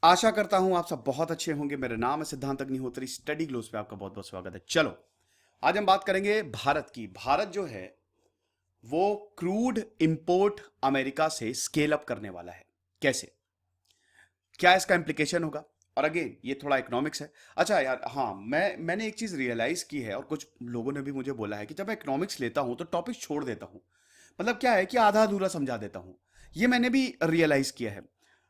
आशा करता हूं आप सब बहुत अच्छे होंगे। मेरा नाम है सिद्धांत अग्निहोत्री। स्टडी ग्लोस पे आपका बहुत बहुत स्वागत है। चलो, आज हम बात करेंगे भारत की। भारत जो है वो क्रूड इंपोर्ट अमेरिका से स्केल अप करने वाला है। कैसे, क्या इसका इम्प्लीकेशन होगा? और अगेन ये थोड़ा इकोनॉमिक्स है। अच्छा यार, हाँ, मैंने एक चीज रियलाइज की है और कुछ लोगों ने भी मुझे बोला है कि जब मैं इकोनॉमिक्स लेता हूं तो टॉपिक छोड़ देता हूं। मतलब क्या है कि आधा अधूरा समझा देता हूं। ये मैंने भी रियलाइज किया है।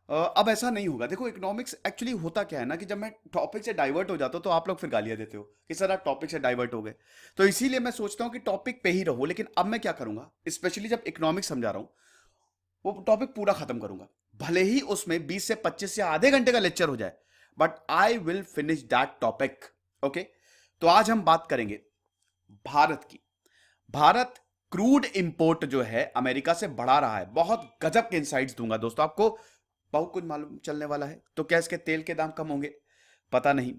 अब ऐसा नहीं होगा। देखो, इकोनॉमिक्स एक्चुअली होता क्या है ना कि जब मैं टॉपिक से डाइवर्ट हो जाता हूं तो आप लोग फिर गालियां देते हो कि सर आप टॉपिक से डाइवर्ट हो गए। तो इसीलिए मैं सोचता हूं कि टॉपिक पे ही रहो। लेकिन अब मैं क्या करूंगा, स्पेशली जब इकोनॉमिक्स समझा रहा हूं, वो टॉपिक पूरा खत्म करूंगा। भले ही उसमें 20 से 25 या आधे घंटे का लेक्चर हो जाए, but I will finish that topic. Okay, तो आज हम बात करेंगे भारत की। भारत क्रूड इंपोर्ट जो है अमेरिका से बढ़ा रहा है। बहुत गजब के इंसाइट्स दूंगा दोस्तों आपको। बहुत कुछ मालूम चलने वाला है। तो क्या इसके तेल के दाम कम होंगे? पता नहीं,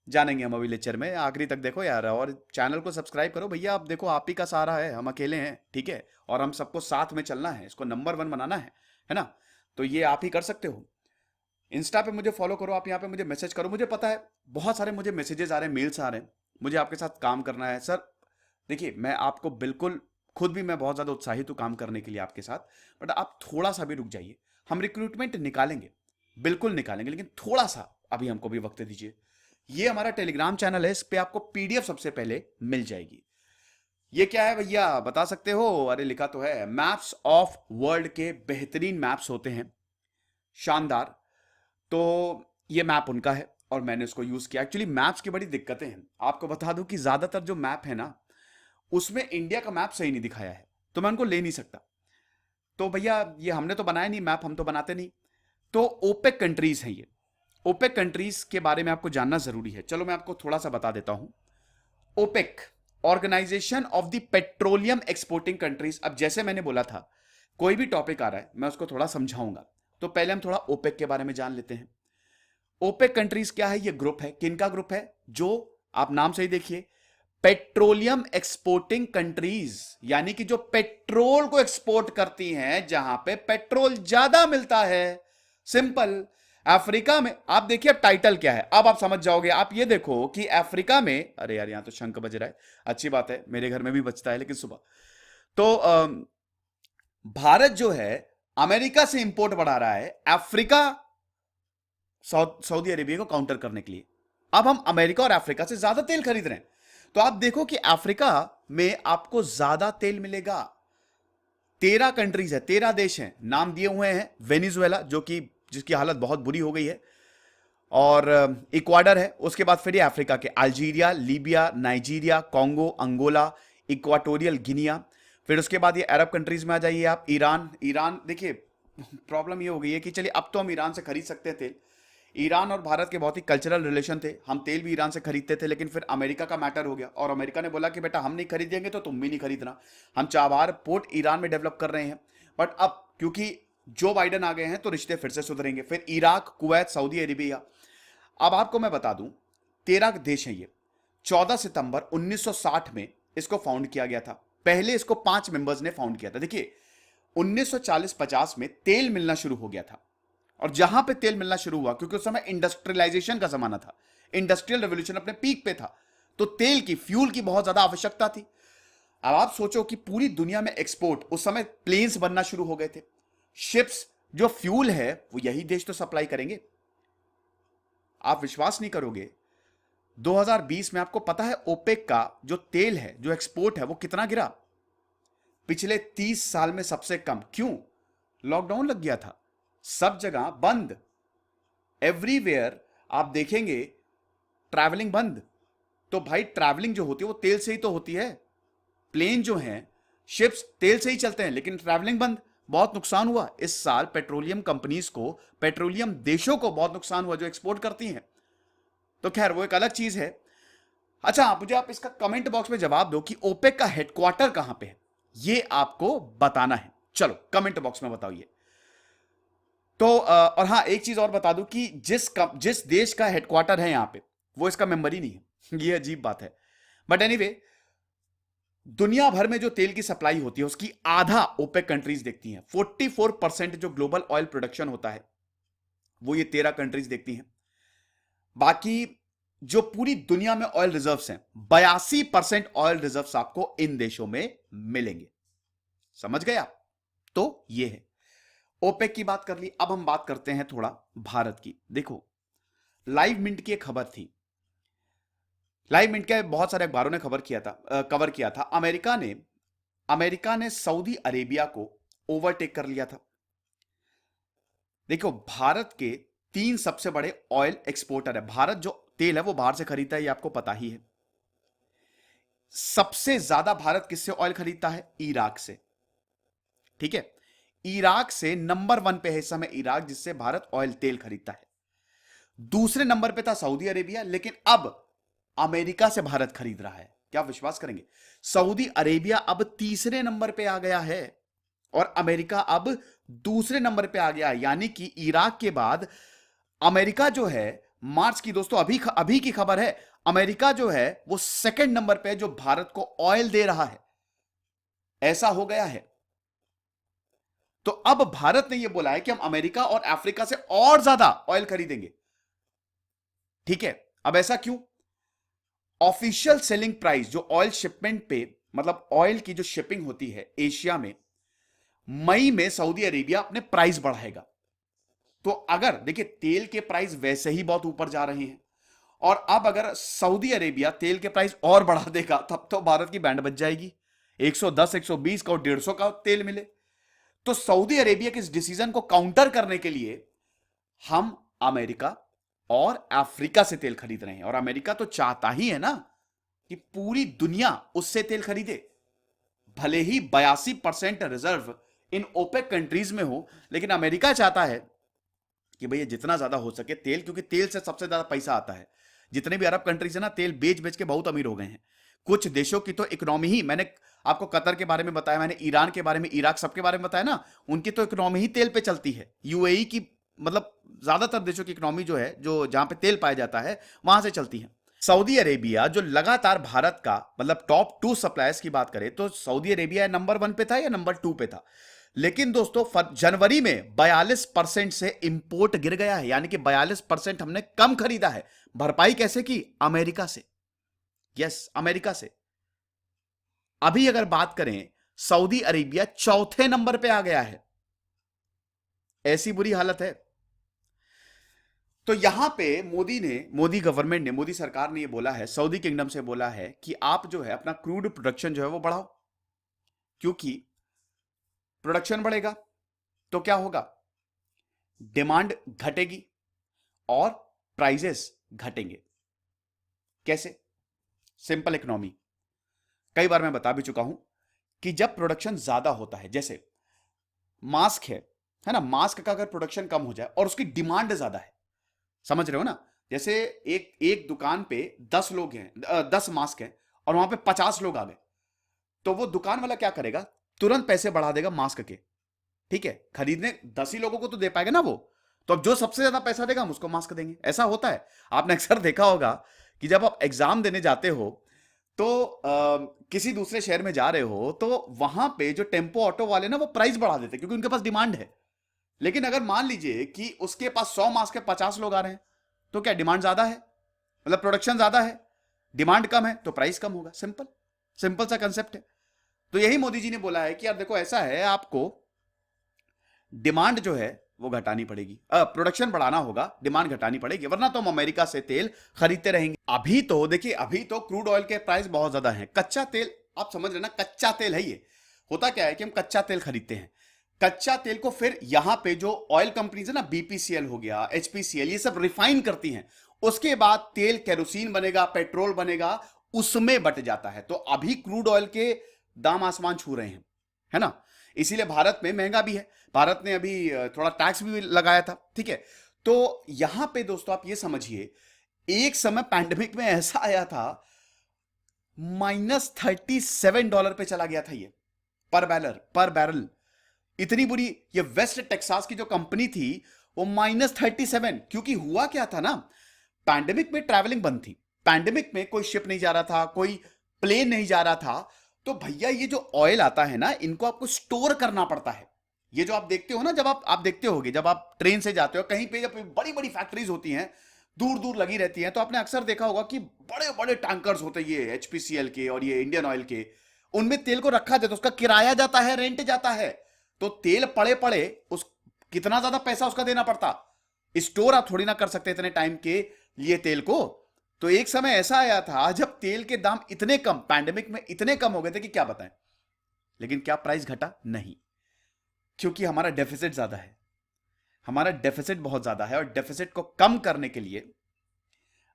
जानेंगे हम अभी लेक्चर में। आखिरी तक देखो यार, और चैनल को सब्सक्राइब करो भैया। आप देखो, आप ही का सहारा है, हम अकेले हैं, ठीक है? और हम सबको साथ में चलना है, इसको नंबर वन बनाना है ना? तो ये आप ही कर सकते हो। इंस्टा पे मुझे फॉलो करो, आप यहाँ पे मुझे मैसेज करो। मुझे पता है बहुत सारे मुझे मैसेजेस आ रहे हैं, मेल्स आ रहे हैं। मुझे आपके साथ काम करना है सर। देखिए, मैं आपको बिल्कुल, खुद भी मैं बहुत ज़्यादा उत्साहित हूँ काम करने के लिए आपके साथ। बट आप थोड़ा सा भी रुक जाइए। हम रिक्रूटमेंट निकालेंगे, बिल्कुल निकालेंगे, लेकिन थोड़ा सा अभी हमको भी वक्त दीजिए। ये हमारा टेलीग्राम चैनल है, इस पे आपको पीडीएफ सबसे पहले मिल जाएगी। ये क्या है भैया, बता सकते हो? अरे लिखा तो है, मैप्स ऑफ वर्ल्ड के बेहतरीन मैप्स होते हैं, शानदार। तो ये मैप उनका है और मैंने उसको यूज किया। एक्चुअली मैप्स की बड़ी दिक्कतें हैं। आपको बता दूं कि ज्यादातर जो मैप है ना, उसमें इंडिया का मैप सही नहीं दिखाया है, तो मैं उनको ले नहीं सकता। तो भैया, ये हमने तो बनाया नहीं मैप, हम तो बनाते नहीं। तो ओपेक कंट्रीज हैं ये। ओपेक कंट्रीज के बारे में आपको जानना जरूरी है। चलो मैं आपको थोड़ा सा बता देता हूं। OPEC, organisation of the petroleum exporting countries. अब जैसे मैंने बोला था, कोई भी टॉपिक आ रहा है मैं उसको थोड़ा समझाऊंगा। तो पहले हम थोड़ा ओपेक के बारे में जान लेते हैं। ओपेक कंट्रीज क्या है? ये ग्रुप है। किनका ग्रुप है? जो आप नाम से ही देखिए, पेट्रोलियम एक्सपोर्टिंग कंट्रीज, यानी कि जो पेट्रोल को एक्सपोर्ट करती हैं, जहां पे पेट्रोल ज्यादा मिलता है। सिंपल। अफ्रीका में, आप देखिए अब टाइटल क्या है, अब आप समझ जाओगे। आप ये देखो कि अफ्रीका में, अरे यार यहां तो शंख बज रहा है। अच्छी बात है, मेरे घर में भी बजता है लेकिन सुबह। तो भारत जो है अमेरिका से इंपोर्ट बढ़ा रहा है अफ्रीका, सऊदी अरेबिया को काउंटर करने के लिए। अब हम अमेरिका और अफ्रीका से ज्यादा तेल खरीद रहे हैं। तो आप देखो कि अफ्रीका में आपको ज्यादा तेल मिलेगा। 13 कंट्रीज है, 13 देश हैं, नाम दिए हुए हैं। वेनिजुएला, जो कि जिसकी हालत बहुत बुरी हो गई है, और इक्वाडर है। उसके बाद फिर ये अफ्रीका के Algeria, Libya, Nigeria, Congo, Angola, Equatorial Guinea. फिर उसके बाद ये अरब कंट्रीज में आ जाइए आप। ईरान। ईरान देखिए, प्रॉब्लम ये हो गई है कि चलिए अब तो हम ईरान से खरीद सकते हैं तेल। ईरान और भारत के बहुत ही कल्चरल रिलेशन थे, हम तेल भी ईरान से खरीदते थे। लेकिन फिर अमेरिका का मैटर हो गया और अमेरिका ने बोला कि बेटा हम नहीं खरीदेंगे तो तुम भी नहीं खरीदना। हम चाबार पोर्ट ईरान में डेवलप कर रहे हैं। बट अब क्योंकि जो बाइडन आ गए हैं तो रिश्ते फिर से सुधरेंगे। फिर इराक, कुवैत, सऊदी अरेबिया। अब आपको मैं बता दूं, 13 देश हैं ये। 14 सितंबर 1960 में इसको फाउंड किया गया था। पहले इसको 5 मेंबर्स ने फाउंड किया था। देखिए, 1940-50 में तेल मिलना शुरू हो गया था। और जहां पे तेल मिलना शुरू हुआ, क्योंकि उस समय इंडस्ट्रियलाइजेशन का जमाना था, इंडस्ट्रियल रेवोल्यूशन अपने पीक पे था, तो तेल की, फ्यूल की बहुत ज्यादा आवश्यकता थी। अब आप सोचो कि पूरी दुनिया में एक्सपोर्ट, उस समय प्लेन्स बनना शुरू हो गए थे, शिप्स। जो फ्यूल है वो यही देश तो सप्लाई करेंगे। आप विश्वास नहीं करोगे, 2020 में आपको पता है ओपेक का जो तेल है, जो एक्सपोर्ट है, वो कितना गिरा? पिछले 30 साल में सबसे कम। क्यों? लॉकडाउन लग गया था, सब जगह बंद, एवरीवेयर। आप देखेंगे ट्रैवलिंग बंद। तो भाई ट्रैवलिंग जो होती है वो तेल से ही तो होती है। प्लेन जो हैं, शिप्स तेल से ही चलते हैं, लेकिन ट्रैवलिंग बंद। बहुत नुकसान हुआ इस साल पेट्रोलियम कंपनीज को, पेट्रोलियम देशों को बहुत नुकसान हुआ जो एक्सपोर्ट करती हैं। तो खैर वो एक अलग चीज है। अच्छा, आप इसका कमेंट बॉक्स में जवाब दो कि ओपेक का हेडक्वार्टर कहां पे है। ये आपको बताना है। चलो कमेंट बॉक्स में बताओ ये। तो और हाँ, एक चीज और बता दूं कि जिस देश का हेडक्वार्टर है यहां पे, वो इसका मेंबर ही नहीं है। ये अजीब बात है। बट एनीवे, दुनिया भर में जो तेल की सप्लाई होती है उसकी आधा ओपेक कंट्रीज देखती हैं। 44% जो ग्लोबल ऑयल प्रोडक्शन होता है वो ये 13 कंट्रीज देखती हैं। बाकी जो पूरी दुनिया में ऑयल रिजर्व्स हैं, 82% ऑयल रिजर्व्स आपको इन देशों में मिलेंगे। समझ गए आप? तो ये है, ओपेक की बात कर ली। अब हम बात करते हैं थोड़ा भारत की। देखो, लाइव मिंट की एक खबर थी। लाइव मिंट के बहुत सारे अखबारों ने कवर किया था। अमेरिका ने सऊदी अरेबिया को ओवरटेक कर लिया था। देखो, भारत के 3 सबसे बड़े ऑयल एक्सपोर्टर है। भारत जो तेल है वो बाहर से खरीदता है, ये आपको पता ही है। सबसे ज्यादा भारत किससे ऑयल खरीदता है? इराक से। ठीक है, इराक से नंबर 1 पे है इस समय इराक, जिससे भारत ऑयल तेल खरीदता है। दूसरे नंबर पे था सऊदी अरेबिया, लेकिन अब अमेरिका से भारत खरीद रहा है। क्या आप विश्वास करेंगे? सऊदी अरेबिया अब तीसरे नंबर पे आ गया है और अमेरिका अब दूसरे नंबर पे आ गया है। यानी कि इराक के बाद अमेरिका जो है, मार्च की दोस्तों अभी की खबर है, अमेरिका जो है वो सेकंड नंबर पे है जो भारत को ऑयल दे रहा है। ऐसा हो गया है। तो अब भारत ने यह बोला है कि हम अमेरिका और अफ्रीका से और ज्यादा ऑयल खरीदेंगे। ठीक है, अब ऐसा क्यों? ऑफिशियल सेलिंग प्राइस जो ऑयल शिपमेंट पे, मतलब ऑयल की जो शिपिंग होती है एशिया में, मई में सऊदी अरेबिया अपने प्राइस बढ़ाएगा। तो अगर देखिए, तेल के प्राइस वैसे ही बहुत ऊपर जा रहे हैं और अब अगर सऊदी अरेबिया तेल के प्राइस और बढ़ा देगा तब तो भारत की बैंड बच जाएगी। 110, 120 का और 150 का तेल मिले। तो सऊदी अरेबिया के इस डिसीजन को काउंटर करने के लिए हम अमेरिका और अफ्रीका से तेल खरीद रहे हैं। और अमेरिका तो चाहता ही है ना कि पूरी दुनिया उससे तेल खरीदे। भले ही 82% रिजर्व इन ओपेक कंट्रीज में हो, लेकिन अमेरिका चाहता है कि भैया जितना ज्यादा हो सके तेल, क्योंकि तेल से सबसे ज्यादा पैसा आता है। जितने भी अरब कंट्रीज है ना, तेल बेच बेच के बहुत अमीर हो गए हैं। कुछ देशों की तो इकोनॉमी ही, मैंने आपको कतर के बारे में बताया, मैंने ईरान के बारे में, इराक सबके बारे में बताया ना, उनकी तो इकोनॉमी ही तेल पे चलती है। यूएई की, मतलब ज्यादातर देशों की इकोनॉमी जो है, जो जहां पे तेल पाया जाता है, वहां से चलती है। सऊदी अरेबिया जो लगातार भारत का, मतलब टॉप 2 सप्लायर्स की बात करें तो सऊदी अरेबिया नंबर 1 पे था या नंबर 2 पे था। लेकिन दोस्तों जनवरी में 42% से इंपोर्ट गिर गया है। यानी कि 42% हमने कम खरीदा है। भरपाई कैसे की? अमेरिका से। यस, अमेरिका से। अभी अगर बात करें, सऊदी अरेबिया चौथे नंबर पे आ गया है। ऐसी बुरी हालत है। तो यहां पे मोदी गवर्नमेंट ने, मोदी सरकार ने ये बोला है, सऊदी किंगडम से बोला है कि आप जो है अपना क्रूड प्रोडक्शन जो है वो बढ़ाओ। क्योंकि प्रोडक्शन बढ़ेगा तो क्या होगा? डिमांड घटेगी और प्राइजेस घटेंगे। कैसे? Simple economy. कई बार मैं बता भी चुका हूं कि जब प्रोडक्शन ज्यादा होता है, जैसे मास्क है ना, मास्क का अगर प्रोडक्शन कम हो जाए और उसकी डिमांड ज्यादा है, समझ रहे हो ना? जैसे एक एक दुकान पे 10 लोग हैं, 10 मास्क हैं और वहां पे 50 लोग आ गए, तो वो दुकान वाला क्या करेगा? तुरंत पैसे बढ़ा देगा मास्क के। ठीक है, खरीदने 10 ही लोगों को तो दे पाएगा ना वो। तो अब जो सबसे ज्यादा पैसा देगा हम उसको मास्क देंगे। ऐसा होता है। आपने अक्सर देखा होगा कि जब आप एग्जाम देने जाते हो तो किसी दूसरे शहर में जा रहे हो तो वहां पे जो टेम्पो ऑटो वाले ना, वो प्राइस बढ़ा देते हैं क्योंकि उनके पास डिमांड है। लेकिन अगर मान लीजिए कि उसके पास 100 मास्क के 50 लोग आ रहे हैं, तो क्या डिमांड ज्यादा है? मतलब प्रोडक्शन ज्यादा है, डिमांड कम है, तो प्राइस कम होगा। सिंपल सिंपल सा कंसेप्ट है। तो यही मोदी जी ने बोला है कि यार देखो, ऐसा है, आपको डिमांड जो है वो घटानी पड़ेगी, प्रोडक्शन बढ़ाना होगा, डिमांड घटानी पड़ेगी, वरना तो हम अमेरिका से तेल खरीदते रहेंगे। अभी तो देखिए, अभी तो क्रूड ऑयल के प्राइस बहुत ज्यादा हैं। कच्चा तेल, आप समझ रहे ना, कच्चा तेल है ये। होता क्या है कि हम कच्चा तेल खरीदते हैं, कच्चा तेल को फिर यहां पे जो ऑयल कंपनीज है ना, बीपीसीएल हो गया, एचपीसीएल, ये सब रिफाइन करती हैं। उसके बाद तेल केरोसिन बनेगा, पेट्रोल बनेगा, उसमें बट जाता है। तो अभी क्रूड ऑयल के दाम आसमान छू रहे हैं, है ना? इसीलिए भारत में महंगा भी है। भारत ने अभी थोड़ा टैक्स भी लगाया था। ठीक है, तो यहां पे दोस्तों आप ये समझिए, एक समय पैंडेमिक में ऐसा आया था, -$37 पे चला गया था ये, पर बैरल। इतनी बुरी, ये वेस्ट टेक्सास की जो कंपनी थी, वो -37। क्योंकि हुआ क्या था ना, पैंडेमिक में ट्रैवलिंग बंद थी। पैंडेमिक में कोई शिप नहीं जा रहा था, कोई प्लेन नहीं जा रहा था। तो भैया ये जो ऑयल आता है ना, इनको आपको स्टोर करना पड़ता है। ये जो आप देखते हो ना, जब आप देखते होगे, जब आप ट्रेन से जाते हो कहीं पे, जब बड़ी बड़ी फैक्ट्रीज होती हैं, दूर दूर लगी रहती हैं, तो आपने अक्सर देखा होगा कि बड़े बड़े टैंकर्स होते हैं, ये एचपीसीएल के और ये इंडियन ऑयल के, उनमें तेल को रखा जाता है, उसका किराया जाता है, रेंट जाता है। तो तेल पड़े पड़े उस कितना ज्यादा पैसा उसका देना पड़ता। स्टोर आप थोड़ी ना कर सकते इतने टाइम के लिए तेल को। तो एक समय ऐसा आया था जब तेल के दाम इतने कम, पैंडेमिक में इतने कम हो गए थे कि क्या बताएं। लेकिन क्या प्राइस घटा? नहीं, क्योंकि हमारा डेफिसिट ज्यादा है। हमारा डेफिसिट बहुत ज्यादा है, और डेफिसिट को कम करने के लिए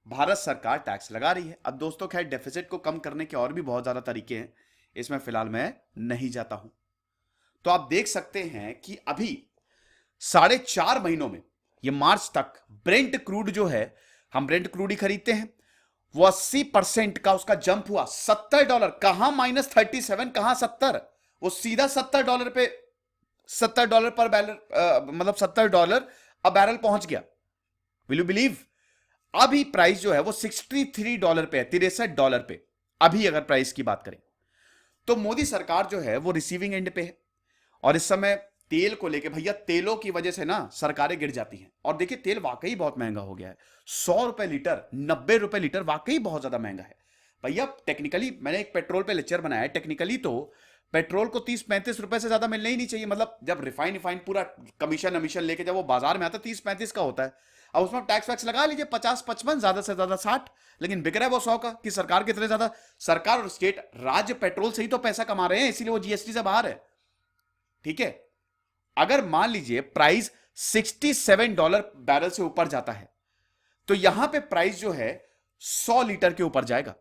भारत सरकार टैक्स लगा रही है। अब दोस्तों खैर, डेफिसिट को कम करने के और भी बहुत ज्यादा तरीके हैं, इसमें फिलहाल मैं नहीं जाता हूं। तो आप देख सकते हैं कि अभी 4.5 महीनों में, ये मार्च तक, ब्रेंट क्रूड जो है, हम ब्रेंट क्रूड ही खरीदते हैं, वो 80% का उसका जंप हुआ। $70, कहां -37, कहां 70, वो सीधा $70 पे, $70 पर बैरल, मतलब $70 अब बैरल पहुंच गया। Will you believe? अभी प्राइस जो है वो $63 पे है, $63 पे। अभी अगर प्राइस की बात करें तो मोदी सरकार जो है वो रिसीविंग एंड पे है। और इस समय तेल को लेके, भैया तेलों की वजह से ना सरकारें गिर जाती हैं। और देखिए तेल वाकई बहुत महंगा हो गया है, ₹100 लीटर, ₹90 लीटर, वाकई बहुत ज्यादा महंगा है भैया। टेक्निकली मैंने एक पेट्रोल पे लेक्चर बनाया है, टेक्निकली तो पेट्रोल को 30-35 रुपए से ज्यादा मिलना ही नहीं चाहिए। मतलब जब रिफाइन पूरा कमीशन अमीशन लेके जब वो बाजार में आता है 30-35 का होता है। अब उसमें टैक्स वैक्स लगा लीजिए 50-55, ज्यादा से ज्यादा 60, लेकिन बिक रहा है वो 100 का। कि सरकार कितने ज्यादा, सरकार और स्टेट, राज्य पेट्रोल से ही तो पैसा कमा रहे हैं, इसीलिए वो जीएसटी से बाहर है। ठीक है, अगर मान लीजिए प्राइस $67 बैरल से ऊपर जाता है, तो यहां पे प्राइस जो है 100 लीटर के ऊपर जाएगा।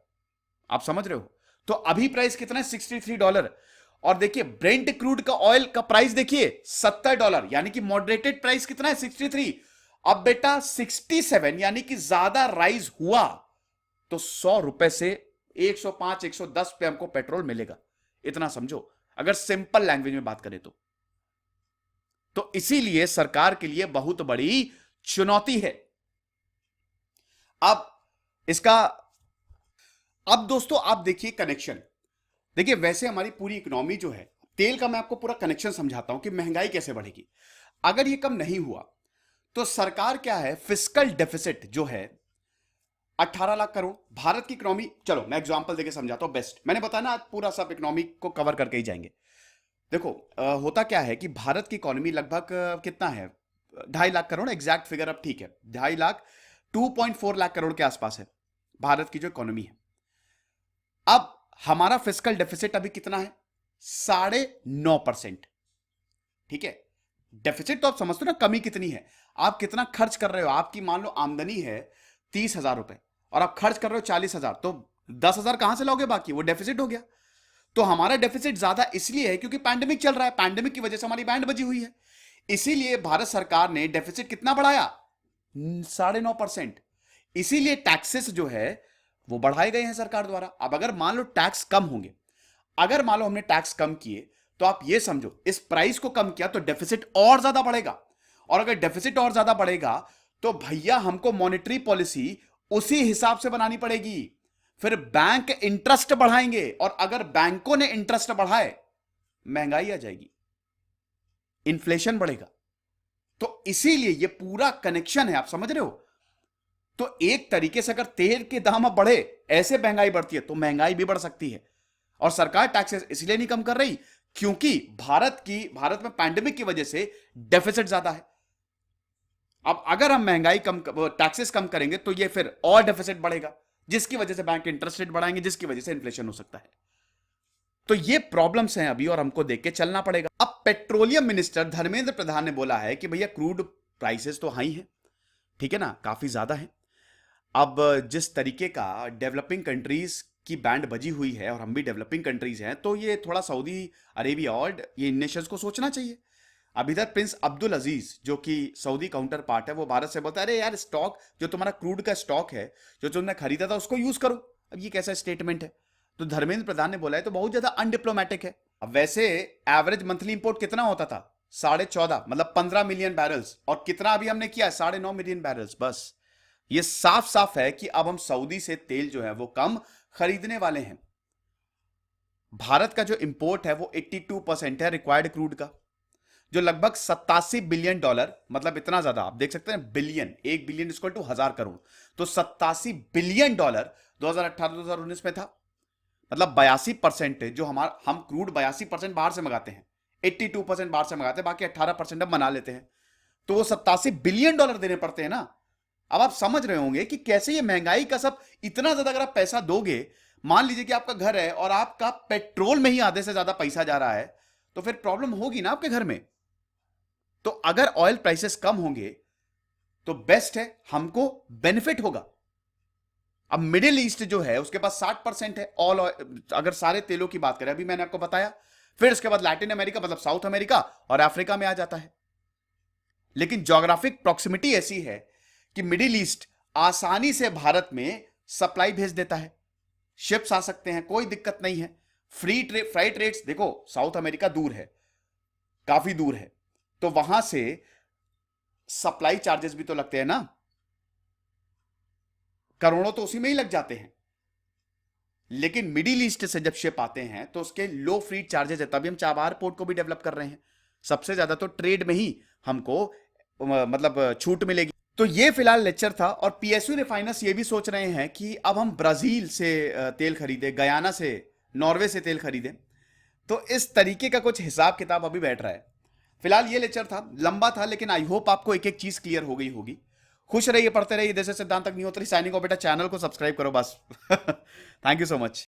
आप समझ रहे हो? तो अभी प्राइस कितना है? $63। और देखिए ब्रेंट क्रूड का ऑयल का प्राइस देखिए $70, यानी कि मॉडरेटेड प्राइस कितना है? 63। अब बेटा 67, यानी कि ज्यादा राइज हुआ तो ₹100 से 105-110 पे हमको पेट्रोल मिलेगा। इतना समझो, अगर सिंपल लैंग्वेज में बात करें तो इसीलिए सरकार के लिए बहुत बड़ी चुनौती है। अब इसका, अब दोस्तों आप देखिए कनेक्शन, देखिए वैसे हमारी पूरी इकोनॉमी जो है, तेल का मैं आपको पूरा कनेक्शन समझाता हूं कि महंगाई कैसे बढ़ेगी। अगर ये कम नहीं हुआ तो सरकार क्या है, फिस्कल डेफिसिट जो है 18 लाख करोड़। भारत की इकोनॉमी, चलो मैं एग्जांपल देके समझाता हूं बेस्ट, मैंने बताया ना आज पूरा सब इकोनॉमी को कवर करके ही जाएंगे। देखो होता क्या है कि भारत की इकोनॉमी लगभग कितना है, 2.5 लाख करोड़, एग्जैक्ट फिगर अब ठीक है, 2.5 लाख, 2.4 लाख करोड़ के आसपास है भारत की जो इकोनॉमी है। अब हमारा फिस्कल डेफिसिट अभी कितना है? 9.5%। ठीक है, डेफिसिट तो आप समझते हो ना, कमी कितनी है। आप कितना खर्च कर रहे हो, आपकी मान लो आमदनी है 30,000 रुपए और आप खर्च कर रहे हो 40,000, तो 10,000 कहां से लोगे? बाकी वो डेफिसिट हो गया। तो हमारा डेफिसिट ज्यादा इसलिए है क्योंकि पैंडेमिक चल रहा है, पैंडेमिक की वजह से हमारी बैंड बजी हुई है। इसीलिए भारत सरकार ने डेफिसिट कितना बढ़ाया? 9.5%। इसीलिए टैक्सेस जो है वो बढ़ाए गए हैं सरकार द्वारा। अब अगर मान लो टैक्स कम होंगे, अगर मान लो हमने टैक्स कम किए, तो आप ये समझो इस प्राइस को कम किया तो डेफिसिट और ज्यादा बढ़ेगा। और अगर डेफिसिट और ज्यादा बढ़ेगा तो भैया हमको मॉनेटरी पॉलिसी उसी हिसाब से बनानी पड़ेगी। फिर बैंक इंटरेस्ट बढ़ाएंगे, और अगर बैंकों ने इंटरेस्ट बढ़ाए, महंगाई आ जाएगी, इन्फ्लेशन बढ़ेगा। तो इसीलिए ये पूरा कनेक्शन है, आप समझ रहे हो? तो एक तरीके से अगर तेल के दाम अब बढ़े, ऐसे महंगाई बढ़ती है, तो महंगाई भी बढ़ सकती है। और सरकार टैक्सेस इसलिए नहीं कम कर रही क्योंकि भारत में पैंडेमिक की वजह से डेफिसिट ज्यादा है। अब अगर हम महंगाई कम, टैक्सेस कम करेंगे तो ये फिर और डेफिसिट बढ़ेगा, जिसकी वजह से बैंक इंटरेस्ट रेट बढ़ाएंगे, जिसकी वजह से इन्फ्लेशन हो सकता है। तो ये प्रॉब्लम्स हैं अभी और हमको देख के चलना पड़ेगा। अब पेट्रोलियम मिनिस्टर धर्मेंद्र प्रधान ने बोला है कि भैया क्रूड प्राइसेस तो हाई हैं, ठीक है ना, काफी ज्यादा है। अब जिस तरीके का डेवलपिंग कंट्रीज की बैंड बजी हुई है और हम भी डेवलपिंग कंट्रीज हैं, तो ये थोड़ा सऊदी अरेबिया और ये नेशंस को सोचना चाहिए। अब इधर प्रिंस अब्दुल अजीज जो कि सऊदी काउंटर पार्ट है, वो भारत से बोलता है अरे यार स्टॉक जो तुम्हारा क्रूड का स्टॉक है जो तुमने खरीदा था उसको यूज करो। अब ये कैसा स्टेटमेंट है? तो धर्मेंद्र प्रधान ने बोला है तो बहुत ज्यादा अनडिप्लोमेटिक है। अब वैसे एवरेज मंथली इंपोर्ट कितना होता था? 14.5, मतलब 15 मिलियन बैरल्स, और कितना अभी हमने किया? 9.5 मिलियन बैरल्स बस। ये साफ साफ है कि अब हम सऊदी से तेल जो है वो कम खरीदने वाले हैं। भारत का जो इंपोर्ट है वो 82% है रिक्वायर्ड क्रूड का। जो लगभग 87 बिलियन डॉलर, मतलब इतना ज्यादा, आप देख सकते हैं billion, 1 billion equal to 1000 crore, तो 87 बिलियन डॉलर 2018-2019 में था। मतलब 82% जो हम क्रूड 82% बाहर से मंगाते हैं, 82% बाहर से मंगाते हैं, बाकी 18% अब बना लेते हैं। तो वो 87 बिलियन डॉलर देने पड़ते हैं ना। अब आप समझ रहे होंगे कि कैसे ये महंगाई का सब इतना ज्यादा, अगर आप पैसा दोगे, मान लीजिए कि आपका घर है और आपका पेट्रोल में ही आधे से ज्यादा पैसा जा रहा है, तो फिर प्रॉब्लम होगी ना आपके घर में। तो अगर ऑयल प्राइसेस कम होंगे तो बेस्ट है, हमको बेनिफिट होगा। अब मिडिल ईस्ट जो है उसके पास 60% है ऑल, अगर सारे तेलों की बात करें, अभी मैंने आपको बताया। फिर उसके बाद लैटिन अमेरिका, मतलब साउथ अमेरिका और अफ्रीका में आ जाता है। लेकिन ज्योग्राफिक प्रॉक्सिमिटी ऐसी है कि मिडिल ईस्ट आसानी से भारत में सप्लाई भेज देता है, शिप्स आ सकते हैं, कोई दिक्कत नहीं है। फ्राइट रेट्स देखो, साउथ अमेरिका दूर है, काफी दूर है, तो वहां से सप्लाई चार्जेस भी तो लगते हैं ना, करोड़ों तो उसी में ही लग जाते हैं। लेकिन मिडिल ईस्ट से जब शिप आते हैं तो उसके लो फ्रीट चार्जेस है, तभी हम चाबार पोर्ट को भी डेवलप कर रहे हैं। सबसे ज्यादा तो ट्रेड में ही हमको मतलब छूट मिलेगी। तो ये फिलहाल लेक्चर था। और पीएसयू रिफाइनर्स ये भी सोच रहे हैं कि अब हम ब्राजील से तेल खरीदे, गयाना से, नॉर्वे से तेल खरीदें। तो इस तरीके का कुछ हिसाब किताब अभी बैठ रहा है। फिलहाल ये लेक्चर था, लंबा था, लेकिन आई होप आपको एक एक चीज क्लियर हो गई होगी। खुश रहिए, पढ़ते रहिए। जैसे सिद्धांत तक नहीं होता साइनिंग ऑफ, बेटा चैनल को सब्सक्राइब करो बस। Thank you so much.